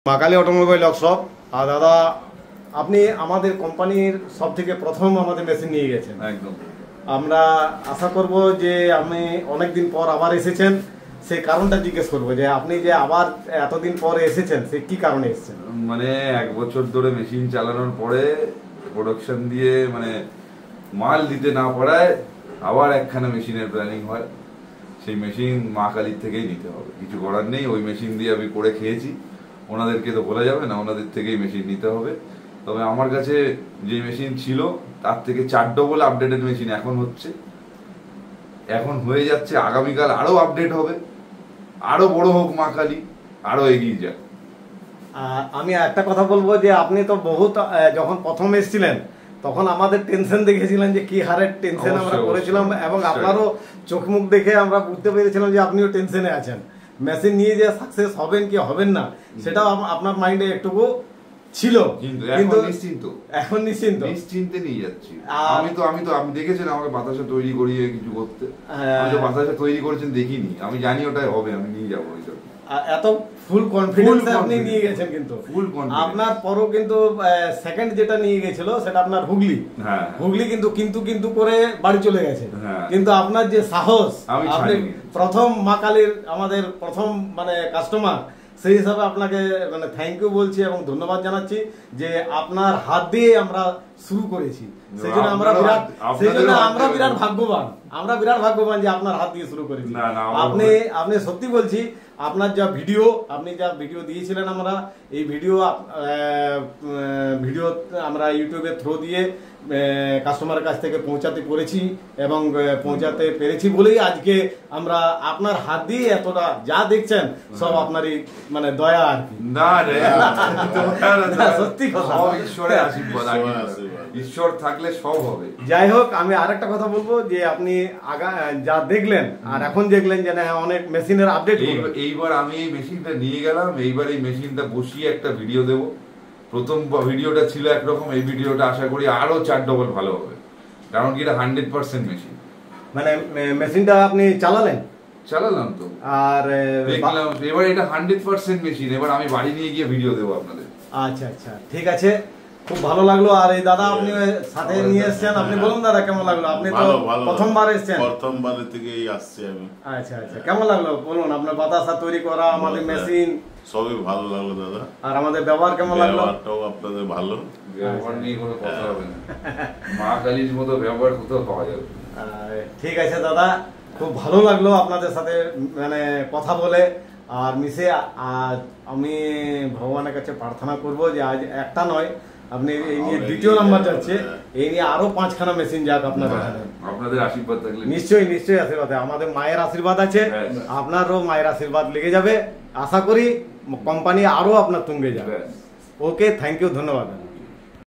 মা Kali automobile workshop. আর দাদা, আপনি আমাদের কোম্পানির সব থেকে প্রথম আমাদের মেশিন নিয়ে গেছেন। একদম। আমরা আশা করব যে আপনি অনেকদিন পর আবার এসেছেন, সেই কারণটা জিজ্ঞেস করবো যে আপনি যে আবার এতদিন পরে এসেছেন, সে কি কারণে এসেছেন? মানে 1 বছর ধরে মেশিন চালানোর পরে প্রোডাকশন দিয়ে মানে মাল দিতে না পারায় আবার একখানা মেশিনের প্ল্যানিং হয়। সেই মেশিন মা কালীর থেকেই নিতে হবে, কিছু করার নেই। ওই মেশিন দিয়ে আমি করে খেয়েছি, ওনাদেরকে তো বলা যাবে না, ওনাদের থেকেই মেশিন নিতে হবে। তবে আমার কাছে যে মেশিন ছিল তার থেকে 4 ডবল আপডেটেড মেশিন এখন হচ্ছে, এখন হয়ে যাচ্ছে। আগামীকাল আরো আপডেট হবে, আরো বড় হোক মা কালী, আরো এগিয়ে যাক। আমি একটা কথা বলবো যে আপনি তো বহুত যখন প্রথম এসেছিলেন তখন আমাদের টেনশন দেখেছিলেন যে কি হারের টেনশন আমরা করেছিলাম, এবং আপনারও চোখ মুখ দেখে আমরা বুঝতে পেরেছিলাম যে আপনিও টেনশনে আছেন। মেশিন নিয়ে যে সাকসেস হবেন কি হবেন না সেটাও আপনার মাইন্ডে একটুকু ছিল, কিন্তু এখন নিশ্চিন্তে নিয়ে যাচ্ছি। আমি দেখেছেন আমাকে বাতাসা তৈরি করিয়ে কিছু করতে, বাতাসা তৈরি করেছেন দেখিনি, আমি জানি ওটাই হবে, আমি নিয়ে যাবো। এত ফুল কনফিডেন্স আপনি নিয়ে গেছেন, কিন্তু আপনার পরও কিন্তু সেকেন্ড যেটা নিয়ে গেছিল সেটা আপনার হুগলি, হুগলি কিন্তু করে বাড়ি চলে গেছে। কিন্তু আপনার যে সাহস, আপনি প্রথম মা কালীর আমাদের প্রথম মানে কাস্টমার, সেই হিসাবে আপনাকে মানে থ্যাংক ইউ বলছি এবং ধন্যবাদ জানাচ্ছি যে আপনার হাত দিয়ে আমরা শুরু করেছি। সেই জন্য আমরা বিরাট ভাগ্যবান যে আপনার হাত দিয়ে শুরু করেছি। আপনি সত্যি বলছি, আপনার যা ভিডিও দিয়েছিলেন, আমরা এই ভিডিও আমরা ইউটিউবের থ্রু দিয়ে কাস্টমারের কাছ থেকে পৌঁছাতে পেরেছি, এবং পৌঁছাতে পেরেছি বলেই আজকে আমরা আপনার হাত দিয়ে এতটা যা দেখছেন সব আপনারই মানে দয়া আর কি। সত্যি কথা, ঈশ্বর থাকলে সব হবে। যাই হোক, আমি আরেকটা কথা বলবো যে আপনি যা দেখলেন আর এখন দেখলেন যে না অনেক মেশিনের আপডেট। এইবার আমি এই মেশিনটা নিয়ে গেলাম, এইবার এই মেশিনটা বসিয়ে একটা ভিডিও দেবো। প্রথম ভিডিওটা ছিল একরকম, এই ভিডিওটা আশা করি আরো 4 ডবল ভালো হবে, কারণ কি এটা 100% মেশিন। মানে মেশিনটা আপনি চালালাম তো, আর দেখলাম এবার এটা 100% মেশিন। এবার আমি বাড়ি নিয়ে গিয়ে ভিডিও দেবো আপনাদের। আচ্ছা, ঠিক আছে, খুব ভালো লাগলো। আর এই দাদা আপনি সাথে নিয়ে এসেছেন, আপনি বলুন দাদা কেমন লাগলো? আপনি তো প্রথমবার এসেছেন। প্রথমবারের থেকেই আসছি আমি। আচ্ছা, কেমন লাগলো বলুন? আপনার বাতাসা তৈরি করা, আমাদের মেশিন সবই ভালো লাগলো দাদা। আর আমাদের ব্যবহার কেমন লাগলো? ব্যবহারটাও আপনাদের ভালো। ব্যবহার নিয়ে কোনো কথা হবে না, মা কালীর মতো ব্যবহার কোথাও পাওয়া যাবে। ঠিক আছে দাদা, খুব ভালো লাগলো আপনাদের সাথে মানে কথা বলে আর মিশে। আর আমি ভগবানের কাছে প্রার্থনা করব যে আজ একটা নয়, আপনি এই নিয়ে দ্বিতীয় নাম্বার যাচ্ছে, এই নিয়ে আরো 5খানা মেশিন যাক আপনাদের এখানে। আপনাদের আশীর্বাদ থাকলে নিশ্চয়ই আশীর্বাদ, আমাদের মায়ের আশীর্বাদ আছে, আপনারও মায়ের আশীর্বাদ লেগে যাবে। আশা করি কোম্পানি আরো আপনার তুঙ্গে যাবে। ওকে, থ্যাংক ইউ, ধন্যবাদ।